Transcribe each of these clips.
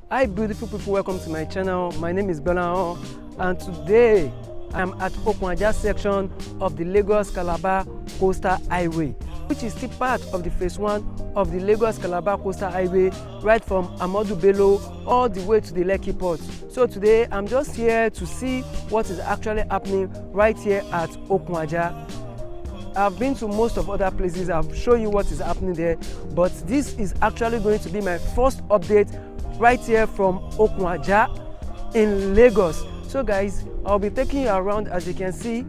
Hi beautiful people, welcome to my channel. My name is Bello and today I'm at Okun-Ajah Section of the Lagos-Calabar Coastal Highway, which is still part of the phase 1 of the Lagos-Calabar Coastal Highway, right from Ahmadu Bello all the way to the Lekki port. So today I'm just here to see what is actually happening right here at Okun-Ajah. I've been to most of other places, I've shown you what is happening there, but this is actually going to be my first update right here from Okun-Ajah in Lagos. So guys, I'll be taking you around. As you can see,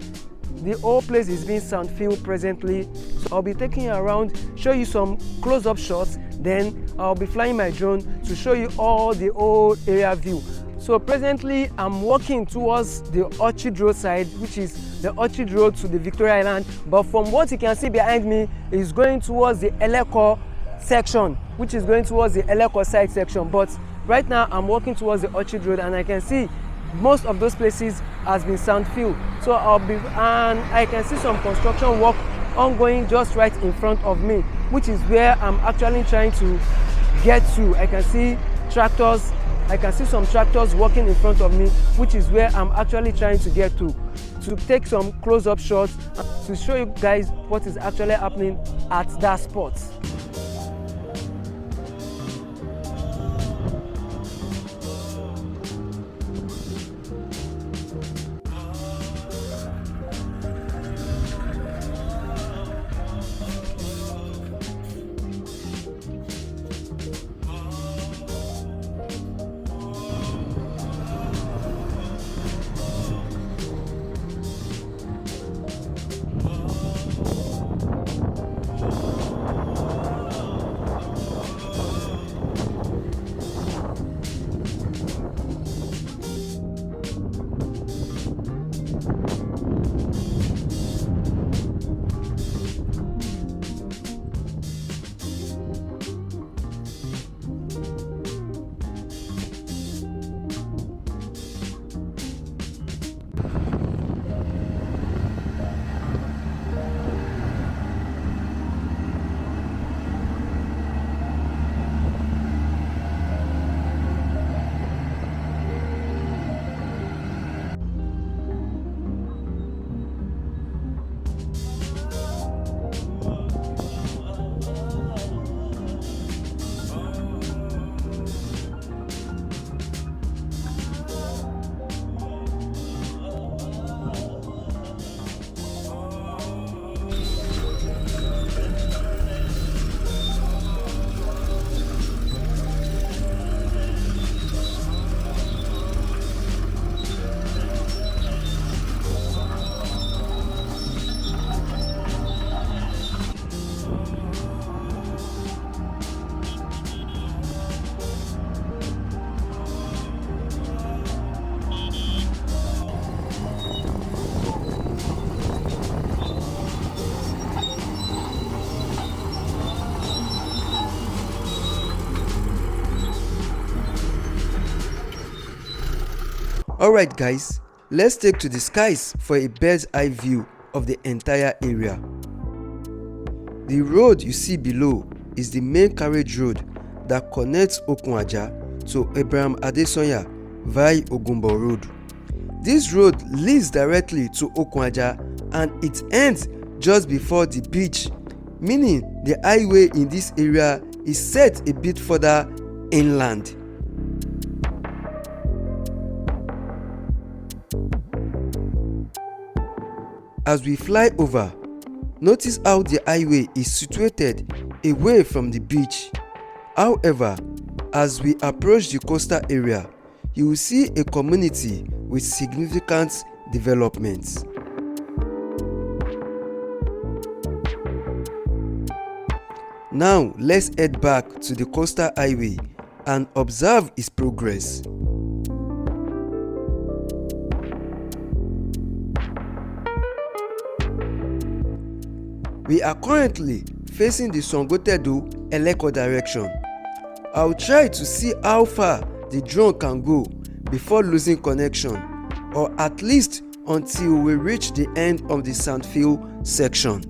the whole place is being sand filled presently. So I'll be taking you around, show you some close-up shots, then I'll be flying my drone to show you all the whole area view. So presently I'm walking towards the Orchard Road side, which is the Orchard Road to the Victoria Island, but from what you can see behind me is going towards the Lekki section, which is going towards the Lekki side section. But right now I'm walking towards the Orchard Road and I can see most of those places has been sand filled. So I can see some construction work ongoing just right in front of me, which is where I'm actually trying to get to. I can see tractors, I can see some tractors working in front of me, which is where I'm actually trying to get to take some close-up shots to show you guys what is actually happening at that spot. Alright guys, let's take to the skies for a bird's eye view of the entire area. The road you see below is the main carriage road that connects Okun-Ajah to Abraham Adesanya via Ogumbo Road. This road leads directly to Okun-Ajah and it ends just before the beach, meaning the highway in this area is set a bit further inland. As we fly over, notice how the highway is situated away from the beach. However, as we approach the coastal area, you will see a community with significant developments. Now let's head back to the coastal highway and observe its progress. We are currently facing the Sokoto-Lekki direction. I'll try to see how far the drone can go before losing connection, or at least until we reach the end of the sandfield section.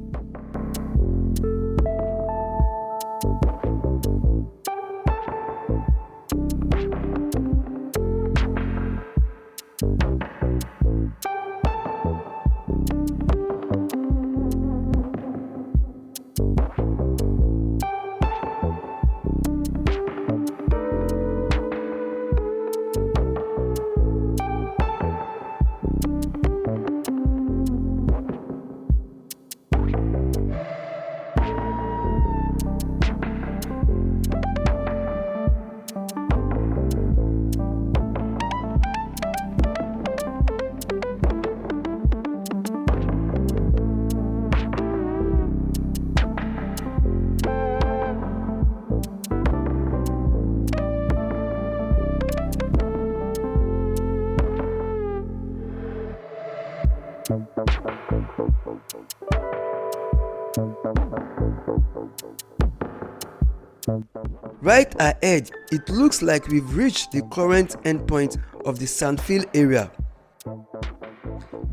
Right ahead, it looks like we've reached the current endpoint of the sandfield area.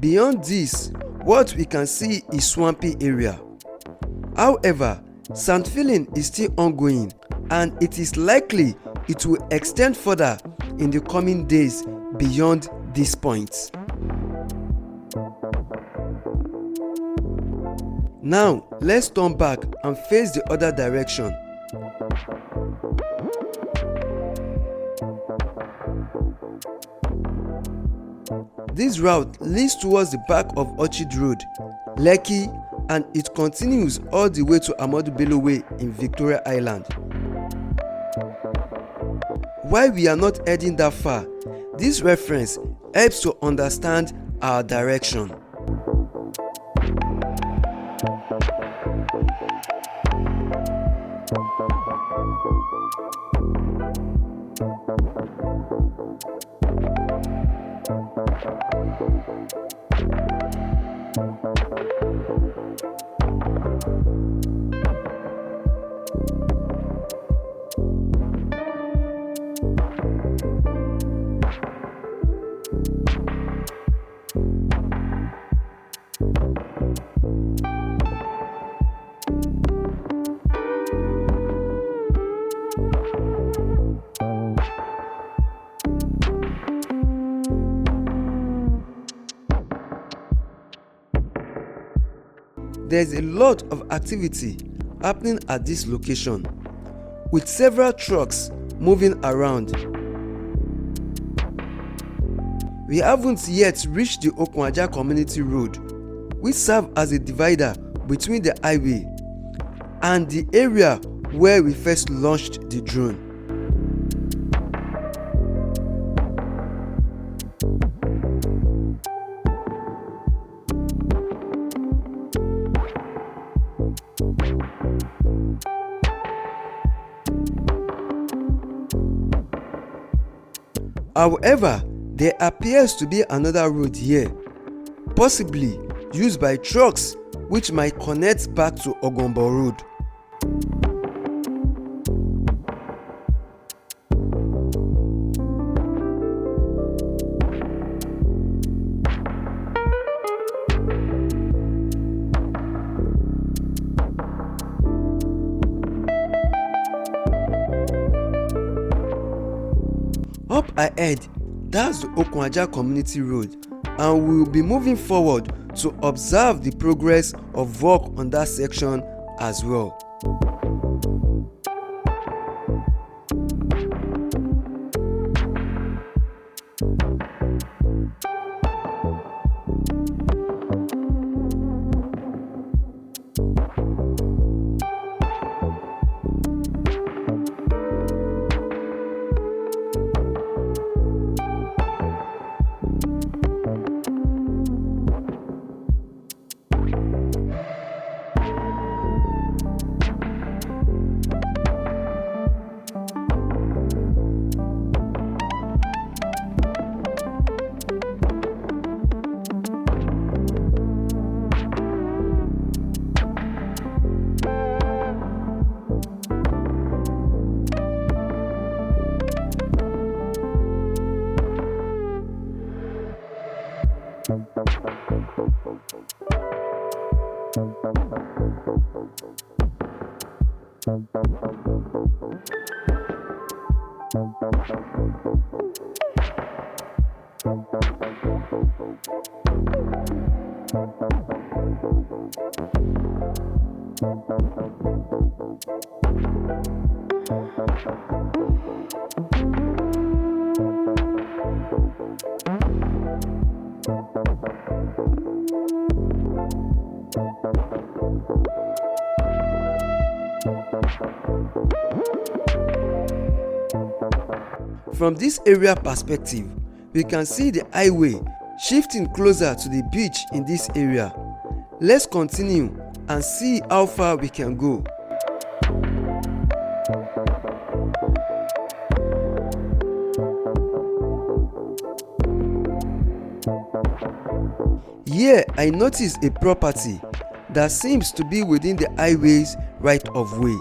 Beyond this, what we can see is swampy area. However, sandfilling is still ongoing and it is likely it will extend further in the coming days beyond this point. Now, let's turn back and face the other direction. This route leads towards the back of Orchid Road, Lekki, and it continues all the way to Ahmadu Bello Way in Victoria Island. While we are not heading that far, this reference helps to understand our direction. There is a lot of activity happening at this location, with several trucks moving around. We haven't yet reached the Okun-Ajah Community Road, which serves as a divider between the highway and the area where we first launched the drone. However, there appears to be another road here, possibly used by trucks which might connect back to Ogombo Road. Up ahead, that's the Okun-Ajah Community Road, and we will be moving forward to observe the progress of work on that section as well. From this area perspective, we can see the highway shifting closer to the beach in this area. Let's continue and see how far we can go. Here I noticed a property that seems to be within the highway's right of way,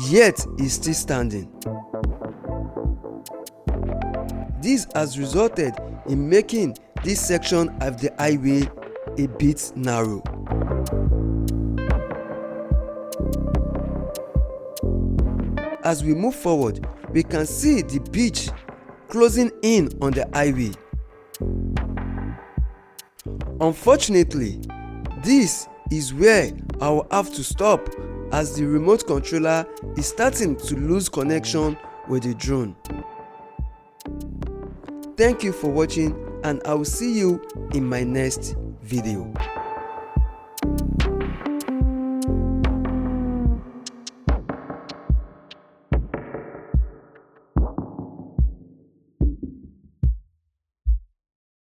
yet is still standing. This has resulted in making this section of the highway a bit narrow. As we move forward, we can see the beach closing in on the highway. Unfortunately, this is where I will have to stop as the remote controller is starting to lose connection with the drone. Thank you for watching, and I will see you in my next video.